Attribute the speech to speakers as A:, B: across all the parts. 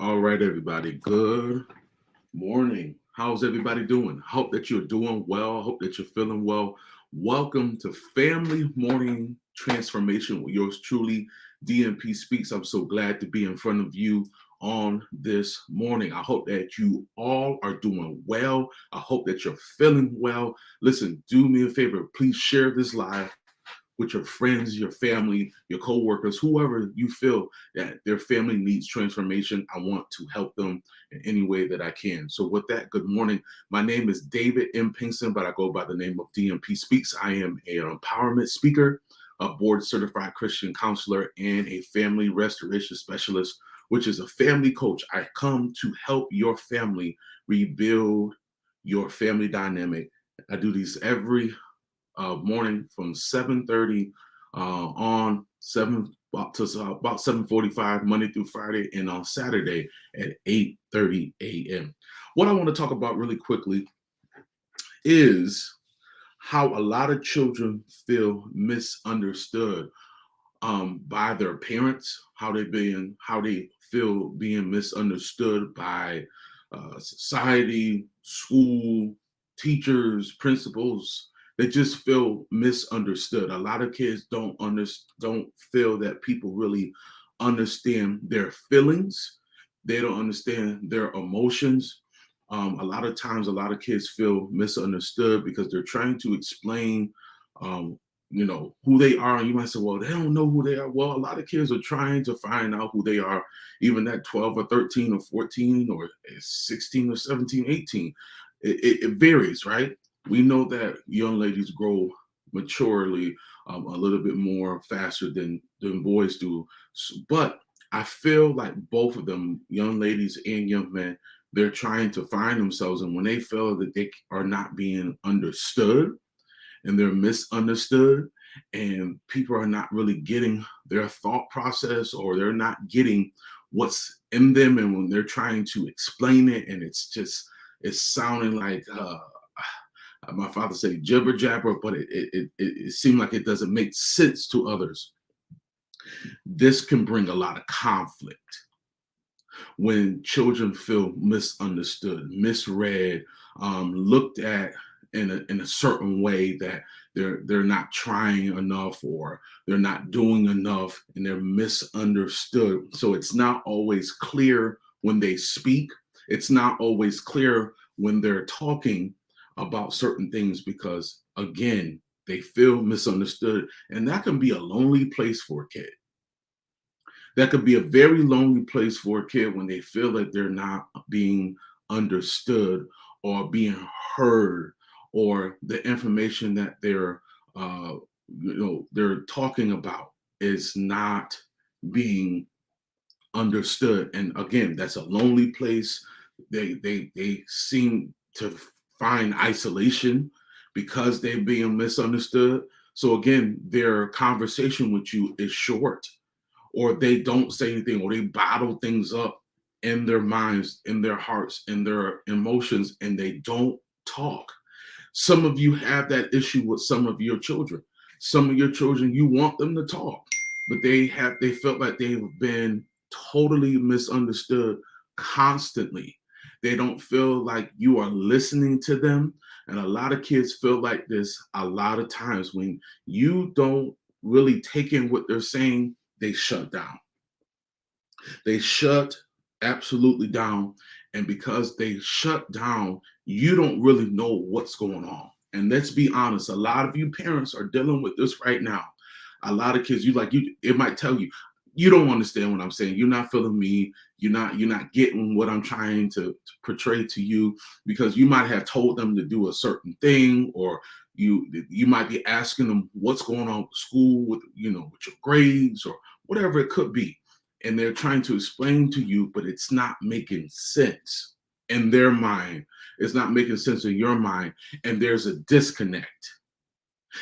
A: All right, everybody. Good morning. How's everybody doing? Hope that you're doing well. Hope that you're feeling well. Welcome to Family Morning Transformation with yours truly, DMP Speaks. I'm so glad to be in front of you on this morning. I hope that you all are doing well. I hope that you're feeling well. Listen, do me a favor. Please share this live with your friends, your family, your coworkers, whoever you feel that their family needs transformation. I want to help them in any way that I can. So with that, good morning. My name is David M. Pinkston, but I go by the name of DMP Speaks. I am an empowerment speaker, a board certified Christian counselor, and a family restoration specialist, which is a family coach. I come to help your family rebuild your family dynamic. I do these every morning from 7:30 on 7:45 Monday through Friday, and on Saturday at 8:30 a.m. What I want to talk about really quickly is how a lot of children feel misunderstood by their parents, how they feel being misunderstood by society, school, teachers, principals. They just feel misunderstood. A lot of kids don't feel that people really understand their feelings. They don't understand their emotions. A lot of times, a lot of kids feel misunderstood because they're trying to explain um, who they are. And you might say, well, they don't know who they are. Well, a lot of kids are trying to find out who they are, even at 12 or 13 or 14 or 16 or 17, 18. It varies, right? We know that young ladies grow maturely a little bit more faster than boys do. But I feel like both of them, young ladies and young men, they're trying to find themselves. And when they feel that they are not being understood, and they're misunderstood, and people are not really getting their thought process, or they're not getting what's in them, and when they're trying to explain it, and it's sounding like my father say jibber jabber, but it seems like it doesn't make sense to others. This can bring a lot of conflict when children feel misunderstood, misread, looked at in a certain way that they're not trying enough, or they're not doing enough, and they're misunderstood. So it's not always clear when they speak. It's not always clear when they're talking about certain things, because again, they feel misunderstood, and that can be a lonely place for a kid. That could be a very lonely place for a kid when they feel that they're not being understood or being heard, or the information that uh, they're talking about is not being understood. And again, that's a lonely place. They seem to find isolation because they're being misunderstood. So again, their conversation with you is short, or they don't say anything, or they bottle things up in their minds, in their hearts, in their emotions, and they don't talk. Some of you have that issue with some of your children. Some of your children, you want them to talk, but they felt like they've been totally misunderstood constantly. They don't feel like you are listening to them. And a lot of kids feel like this a lot of times. When you don't really take in what they're saying, they shut down. They shut absolutely down. And because they shut down, you don't really know what's going on. And let's be honest, a lot of you parents are dealing with this right now. A lot of kids, it might tell you, you don't understand what I'm saying. You're not feeling me. You're not getting what I'm trying to portray to you, because you might have told them to do a certain thing, or you might be asking them what's going on with school, with your grades, or whatever it could be, and they're trying to explain to you, but it's not making sense in their mind. It's not making sense in your mind, and there's a disconnect.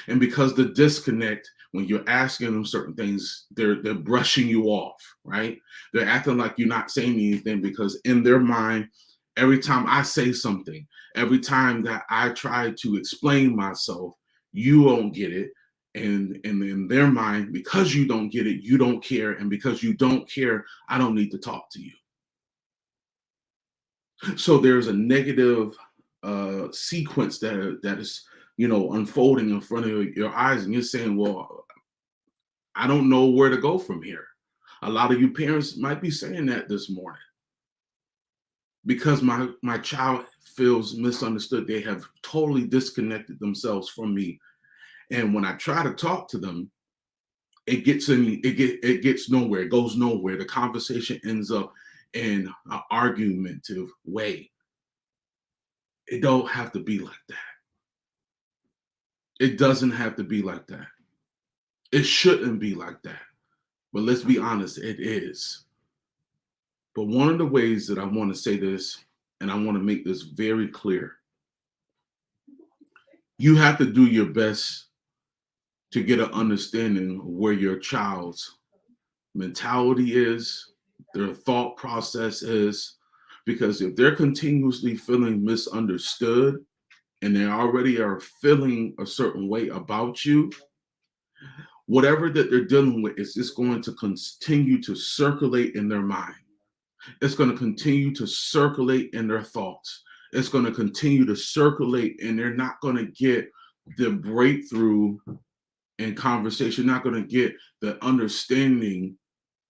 A: And because the disconnect, when you're asking them certain things, they're brushing you off, right? They're acting like you're not saying anything, because in their mind, every time I say something, every time that I try to explain myself, you won't get it. And in their mind, because you don't get it, you don't care. And because you don't care, I don't need to talk to you. So there's a negative sequence that is, unfolding in front of your eyes, and you're saying, "Well, I don't know where to go from here." A lot of you parents might be saying that this morning because my child feels misunderstood. They have totally disconnected themselves from me, and when I try to talk to them, it gets nowhere. It goes nowhere. The conversation ends up in an argumentative way. It don't have to be like that. It doesn't have to be like that. It shouldn't be like that. But let's be honest, it is. But one of the ways that I want to say this, and I want to make this very clear, you have to do your best to get an understanding of where your child's mentality is, their thought process is, because if they're continuously feeling misunderstood and they already are feeling a certain way about you, whatever that they're dealing with is just going to continue to circulate in their mind. It's going to continue to circulate in their thoughts. It's going to continue to circulate, and they're not going to get the breakthrough in conversation, not going to get the understanding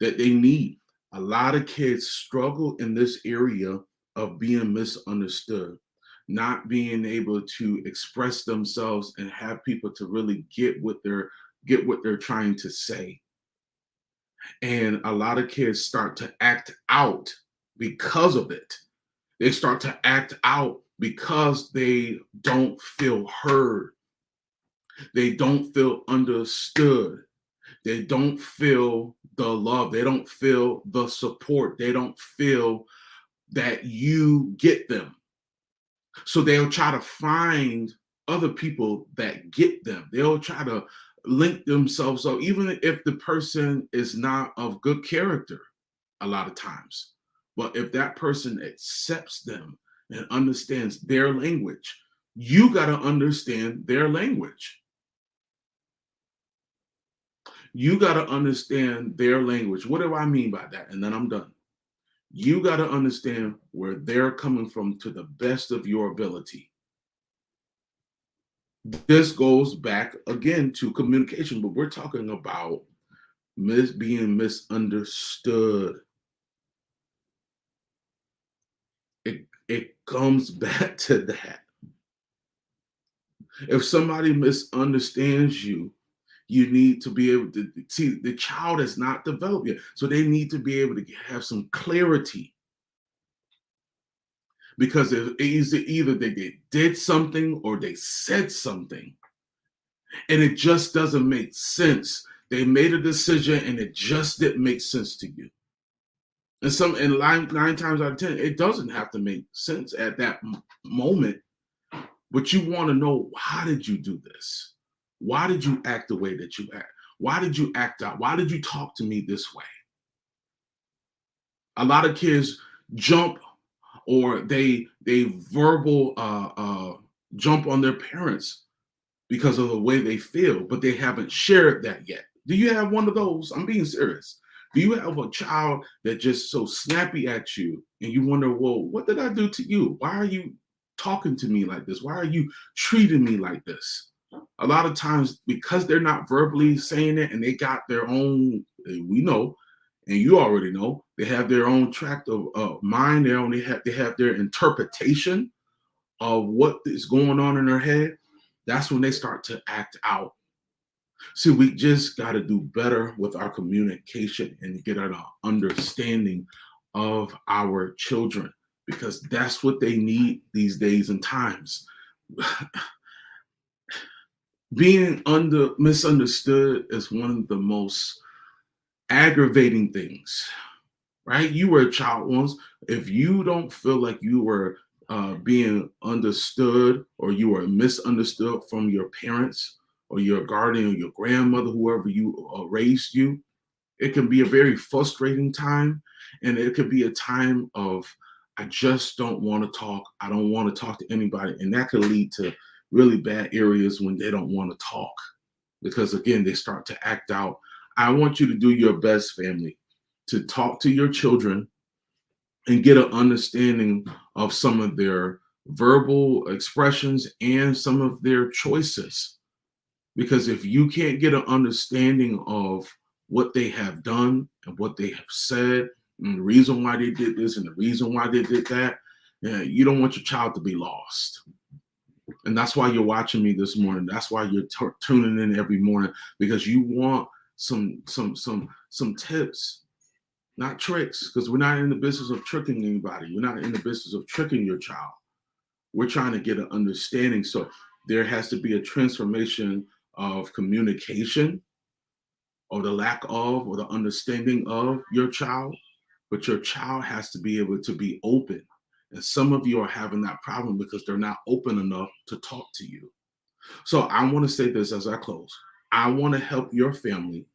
A: that they need. A lot of kids struggle in this area of being misunderstood, not being able to express themselves and have people to really get what they're trying to say. And a lot of kids start to act out because of it. They start to act out because they don't feel heard. They don't feel understood. They don't feel the love. They don't feel the support. They don't feel that you get them. So they'll try to find other people that get them. They'll try to link themselves up, even if the person is not of good character, a lot of times. But if that person accepts them and understands their language, you got to understand their language. You got to understand their language. What do I mean by that? And then I'm done. You got to understand where they're coming from to the best of your ability. This goes back again to communication, but we're talking about being misunderstood. It comes back to that. If somebody misunderstands you, you need to be able to see the child has not developed yet. So they need to be able to have some clarity. Because if either they did something or they said something, and it just doesn't make sense. They made a decision and it just didn't make sense to you. And nine times out of 10, it doesn't have to make sense at that moment. But you want to know, how did you do this? Why did you act the way that you act? Why did you act out? Why did you talk to me this way? A lot of kids jump, or they verbal jump on their parents because of the way they feel, but they haven't shared that yet. Do you have one of those? I'm being serious. Do you have a child that just so snappy at you and you wonder, well, what did I do to you? Why are you talking to me like this? Why are you treating me like this? A lot of times, because they're not verbally saying it and they got their own, we know, and you already know, they have their own tract of mind. They have their interpretation of what is going on in their head. That's when they start to act out. See, we just got to do better with our communication and get an understanding of our children, because that's what they need these days and times. Being misunderstood is one of the most aggravating things, right? You were a child once. If you don't feel like you were being understood, or you were misunderstood from your parents or your guardian or your grandmother, whoever you raised you, it can be a very frustrating time. And it could be a time of, I just don't want to talk. I don't want to talk to anybody. And that could lead to really bad areas when they don't want to talk, because again, they start to act out. I want you to do your best, family, to talk to your children and get an understanding of some of their verbal expressions and some of their choices. Because if you can't get an understanding of what they have done and what they have said, and the reason why they did this and the reason why they did that, you don't want your child to be lost. And that's why you're watching me this morning. That's why you're tuning in every morning, because you want some tips, not tricks, because we're not in the business of tricking anybody. We're not in the business of tricking your child. We're trying to get an understanding. So there has to be a transformation of communication, or the lack of, or the understanding of your child. But your child has to be able to be open. And some of you are having that problem because they're not open enough to talk to you. So I want to say this as I close. I want to help your family.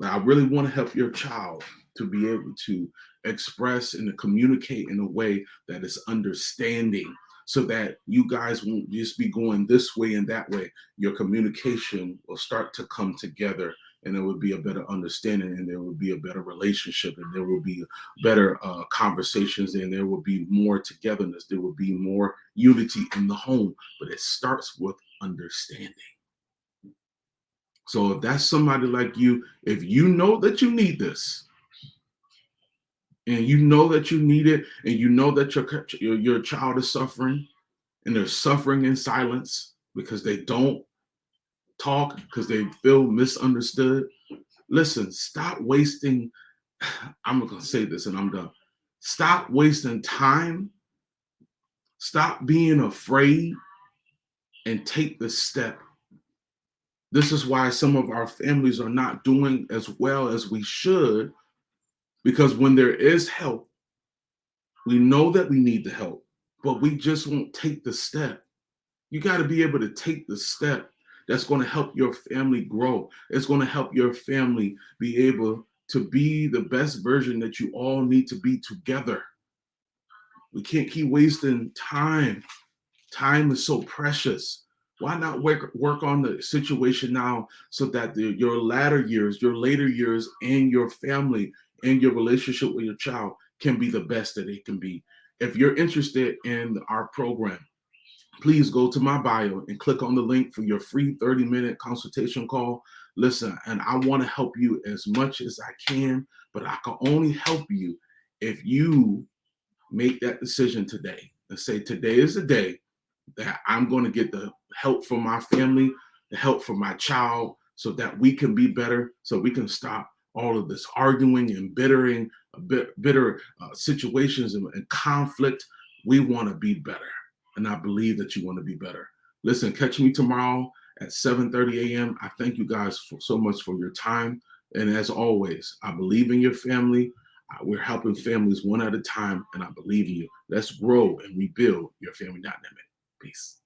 A: I really want to help your child to be able to express and to communicate in a way that is understanding, so that you guys won't just be going this way and that way. Your communication will start to come together, and there will be a better understanding, and there will be a better relationship, and there will be better conversations, and there will be more togetherness. There will be more unity in the home, but it starts with understanding. So if that's somebody like you, if you know that you need this, and you know that you need it, and you know that your child is suffering, and they're suffering in silence because they don't talk, because they feel misunderstood. Listen, stop wasting. I'm going to say this and I'm done. Stop wasting time. Stop being afraid and take the step. This is why some of our families are not doing as well as we should, because when there is help, we know that we need the help, but we just won't take the step. You got to be able to take the step that's going to help your family grow. It's going to help your family be able to be the best version that you all need to be together. We can't keep wasting time. Time is so precious. Why not work on the situation now, so that your latter years, your later years, and your family and your relationship with your child can be the best that it can be? If you're interested in our program, please go to my bio and click on the link for your free 30-minute consultation call. Listen, and I want to help you as much as I can, but I can only help you if you make that decision today and say, today is the day that I'm going to get the help from my family, the help from my child, so that we can be better, so we can stop all of this arguing and bitter situations and conflict. We want to be better. And I believe that you want to be better. Listen, catch me tomorrow at 7:30 a.m. I thank you guys so much for your time. And as always, I believe in your family. We're helping families one at a time, and I believe in you. Let's grow and rebuild your family dynamic. Peace.